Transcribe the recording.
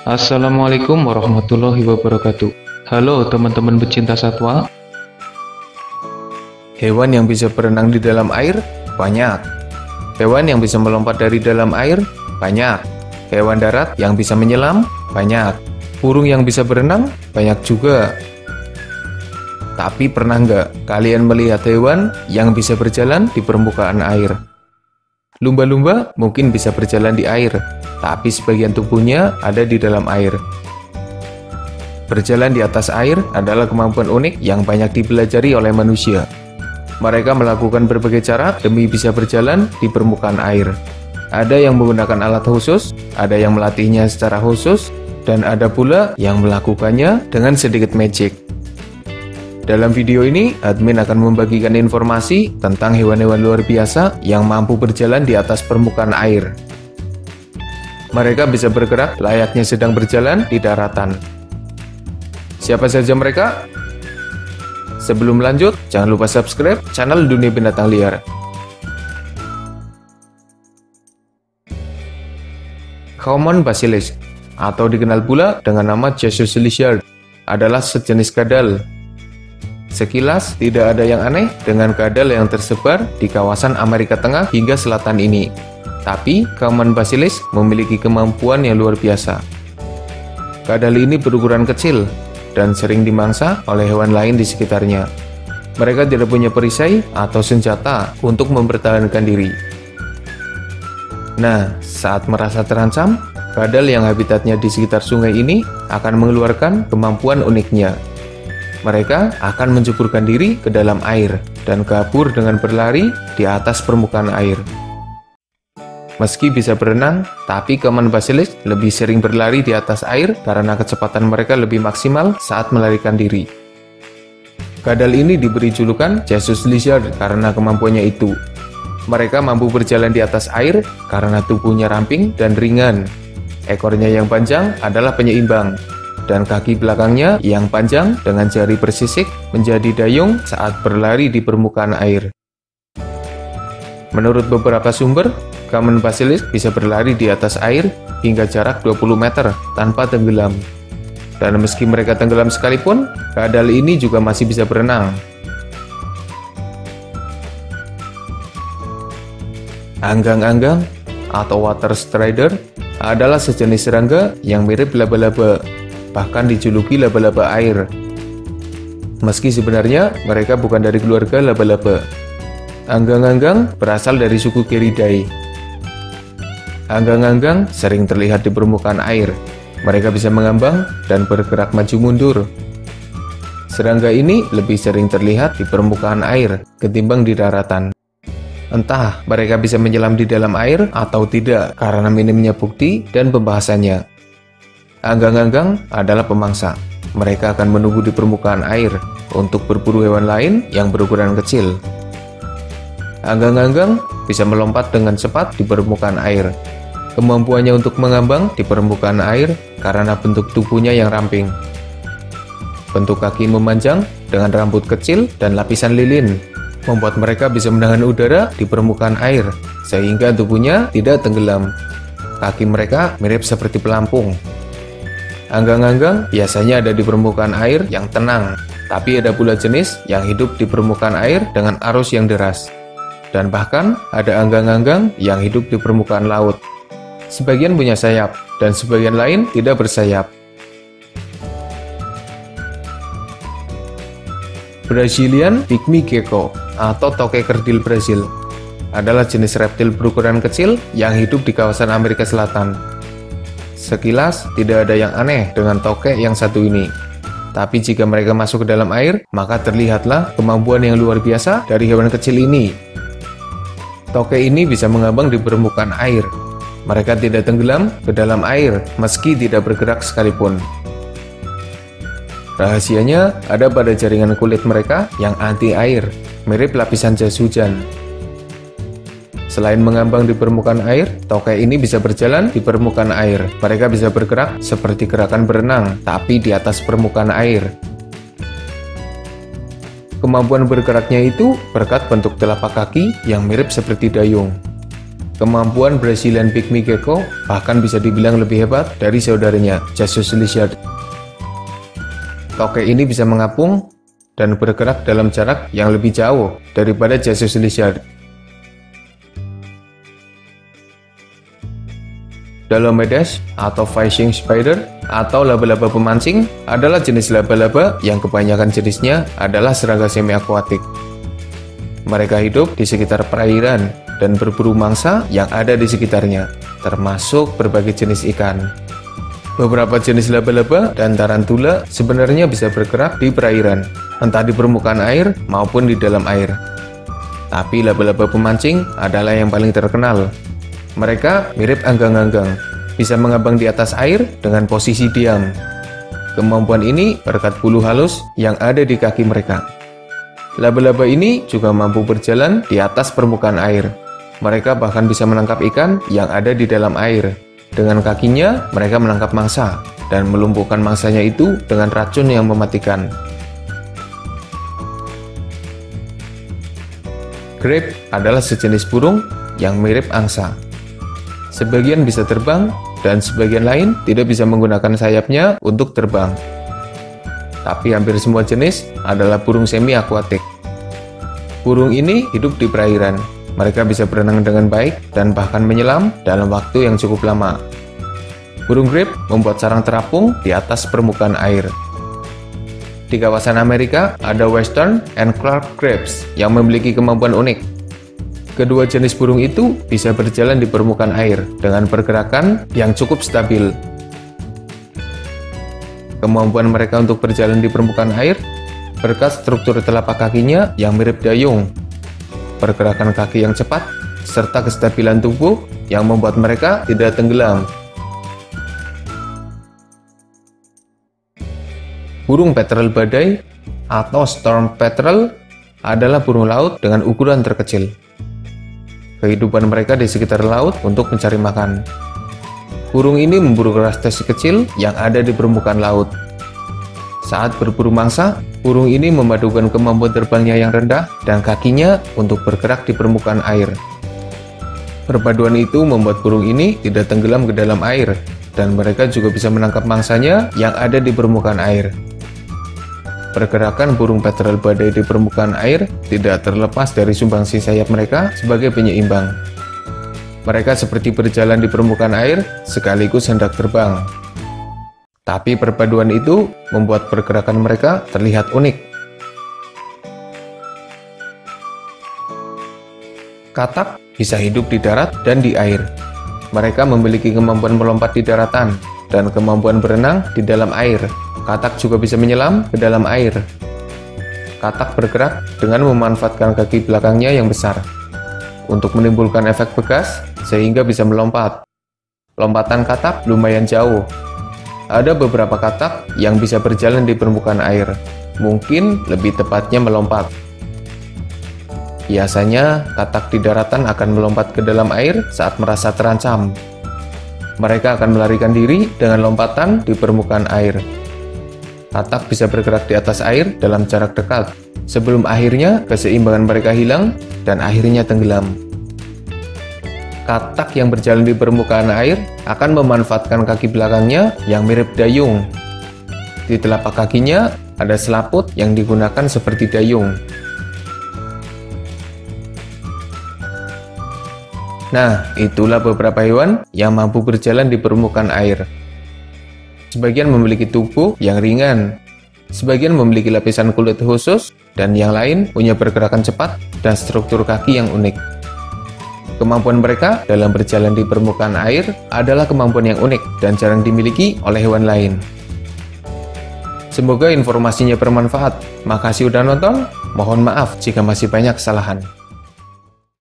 Assalamualaikum warahmatullahi wabarakatuh. Halo teman-teman pecinta satwa. Hewan yang bisa berenang di dalam air banyak. Hewan yang bisa melompat dari dalam air banyak. Hewan darat yang bisa menyelam banyak. Burung yang bisa berenang banyak juga. Tapi pernah nggak kalian melihat hewan yang bisa berjalan di permukaan air? Lumba-lumba mungkin bisa berjalan di air, tapi sebagian tubuhnya ada di dalam air. Berjalan di atas air adalah kemampuan unik yang banyak dipelajari oleh manusia. Mereka melakukan berbagai cara demi bisa berjalan di permukaan air. Ada yang menggunakan alat khusus, ada yang melatihnya secara khusus, dan ada pula yang melakukannya dengan sedikit magic. Dalam video ini, admin akan membagikan informasi tentang hewan-hewan luar biasa yang mampu berjalan di atas permukaan air. Mereka bisa bergerak layaknya sedang berjalan di daratan. Siapa saja mereka? Sebelum lanjut, jangan lupa subscribe channel Dunia Binatang Liar. Common basilisk, atau dikenal pula dengan nama Jesus lizard, adalah sejenis kadal. Sekilas, tidak ada yang aneh dengan kadal yang tersebar di kawasan Amerika Tengah hingga Selatan ini. Tapi, common basilisk memiliki kemampuan yang luar biasa. Kadal ini berukuran kecil dan sering dimangsa oleh hewan lain di sekitarnya. Mereka tidak punya perisai atau senjata untuk mempertahankan diri. Nah, saat merasa terancam, kadal yang habitatnya di sekitar sungai ini akan mengeluarkan kemampuan uniknya. Mereka akan menceburkan diri ke dalam air dan kabur dengan berlari di atas permukaan air. Meski bisa berenang, tapi common basilisk lebih sering berlari di atas air karena kecepatan mereka lebih maksimal saat melarikan diri. Kadal ini diberi julukan Jesus lizard karena kemampuannya itu. Mereka mampu berjalan di atas air karena tubuhnya ramping dan ringan. Ekornya yang panjang adalah penyeimbang, dan kaki belakangnya yang panjang dengan jari bersisik menjadi dayung saat berlari di permukaan air. Menurut beberapa sumber, common basilisk bisa berlari di atas air hingga jarak 20 meter tanpa tenggelam. Dan meski mereka tenggelam sekalipun, kadal ini juga masih bisa berenang. Anggang-anggang atau water strider adalah sejenis serangga yang mirip laba-laba, bahkan dijuluki laba-laba air. Meski sebenarnya mereka bukan dari keluarga laba-laba. Anggang-anggang berasal dari suku Geridae. Anggang-anggang sering terlihat di permukaan air. Mereka bisa mengambang dan bergerak maju mundur. Serangga ini lebih sering terlihat di permukaan air ketimbang di daratan. Entah mereka bisa menyelam di dalam air atau tidak karena minimnya bukti dan pembahasannya. Anggang-anggang adalah pemangsa. Mereka akan menunggu di permukaan air untuk berburu hewan lain yang berukuran kecil. Anggang-anggang bisa melompat dengan cepat di permukaan air. Kemampuannya untuk mengambang di permukaan air karena bentuk tubuhnya yang ramping. Bentuk kaki memanjang dengan rambut kecil dan lapisan lilin membuat mereka bisa menahan udara di permukaan air sehingga tubuhnya tidak tenggelam. Kaki mereka mirip seperti pelampung. Anggang-anggang biasanya ada di permukaan air yang tenang, tapi ada pula jenis yang hidup di permukaan air dengan arus yang deras. Dan bahkan ada anggang-anggang yang hidup di permukaan laut. Sebagian punya sayap, dan sebagian lain tidak bersayap. Brazilian pygmy gecko atau toke kerdil Brazil adalah jenis reptil berukuran kecil yang hidup di kawasan Amerika Selatan. Sekilas, tidak ada yang aneh dengan tokek yang satu ini. Tapi jika mereka masuk ke dalam air, maka terlihatlah kemampuan yang luar biasa dari hewan kecil ini. Tokek ini bisa mengambang di permukaan air. Mereka tidak tenggelam ke dalam air, meski tidak bergerak sekalipun. Rahasianya ada pada jaringan kulit mereka yang anti air, mirip lapisan jas hujan. Selain mengambang di permukaan air, tokek ini bisa berjalan di permukaan air. Mereka bisa bergerak seperti gerakan berenang, tapi di atas permukaan air. Kemampuan bergeraknya itu berkat bentuk telapak kaki yang mirip seperti dayung. Kemampuan Brazilian pygmy gecko bahkan bisa dibilang lebih hebat dari saudaranya, Jesus lizard. Tokek ini bisa mengapung dan bergerak dalam jarak yang lebih jauh daripada Jesus lizard. Dolomedes atau fishing spider atau laba-laba pemancing adalah jenis laba-laba yang kebanyakan jenisnya adalah serangga semi-akuatik. Mereka hidup di sekitar perairan dan berburu mangsa yang ada di sekitarnya, termasuk berbagai jenis ikan. Beberapa jenis laba-laba dan tarantula sebenarnya bisa bergerak di perairan, entah di permukaan air maupun di dalam air. Tapi laba-laba pemancing adalah yang paling terkenal. Mereka mirip anggang-anggang, bisa mengambang di atas air dengan posisi diam. Kemampuan ini berkat bulu halus yang ada di kaki mereka. Laba-laba ini juga mampu berjalan di atas permukaan air. Mereka bahkan bisa menangkap ikan yang ada di dalam air. Dengan kakinya, mereka menangkap mangsa dan melumpuhkan mangsanya itu dengan racun yang mematikan. Grebe adalah sejenis burung yang mirip angsa. Sebagian bisa terbang, dan sebagian lain tidak bisa menggunakan sayapnya untuk terbang. Tapi hampir semua jenis adalah burung semi-akuatik. Burung ini hidup di perairan. Mereka bisa berenang dengan baik dan bahkan menyelam dalam waktu yang cukup lama. Burung grebe membuat sarang terapung di atas permukaan air. Di kawasan Amerika, ada Western and Clark grebes yang memiliki kemampuan unik. Kedua jenis burung itu bisa berjalan di permukaan air dengan pergerakan yang cukup stabil. Kemampuan mereka untuk berjalan di permukaan air berkat struktur telapak kakinya yang mirip dayung, pergerakan kaki yang cepat, serta kestabilan tubuh yang membuat mereka tidak tenggelam. Burung petrel badai atau storm petrel adalah burung laut dengan ukuran terkecil. Kehidupan mereka di sekitar laut untuk mencari makan. Burung ini memburu krustase kecil yang ada di permukaan laut. Saat berburu mangsa, burung ini memadukan kemampuan terbangnya yang rendah dan kakinya untuk bergerak di permukaan air. Perpaduan itu membuat burung ini tidak tenggelam ke dalam air, dan mereka juga bisa menangkap mangsanya yang ada di permukaan air. Pergerakan burung petrel badai di permukaan air tidak terlepas dari sumbangsi sayap mereka sebagai penyeimbang. Mereka seperti berjalan di permukaan air sekaligus hendak terbang. Tapi perpaduan itu membuat pergerakan mereka terlihat unik. Katak bisa hidup di darat dan di air. Mereka memiliki kemampuan melompat di daratan dan kemampuan berenang di dalam air. Katak juga bisa menyelam ke dalam air. Katak bergerak dengan memanfaatkan kaki belakangnya yang besar untuk menimbulkan efek bekas sehingga bisa melompat. Lompatan katak lumayan jauh. Ada beberapa katak yang bisa berjalan di permukaan air, mungkin lebih tepatnya melompat. Biasanya, katak di daratan akan melompat ke dalam air saat merasa terancam. Mereka akan melarikan diri dengan lompatan di permukaan air. Katak bisa bergerak di atas air dalam jarak dekat, sebelum akhirnya keseimbangan mereka hilang dan akhirnya tenggelam. Katak yang berjalan di permukaan air akan memanfaatkan kaki belakangnya yang mirip dayung. Di telapak kakinya ada selaput yang digunakan seperti dayung. Nah, itulah beberapa hewan yang mampu berjalan di permukaan air. Sebagian memiliki tubuh yang ringan, sebagian memiliki lapisan kulit khusus, dan yang lain punya pergerakan cepat dan struktur kaki yang unik. Kemampuan mereka dalam berjalan di permukaan air adalah kemampuan yang unik dan jarang dimiliki oleh hewan lain. Semoga informasinya bermanfaat. Makasih udah nonton, mohon maaf jika masih banyak kesalahan.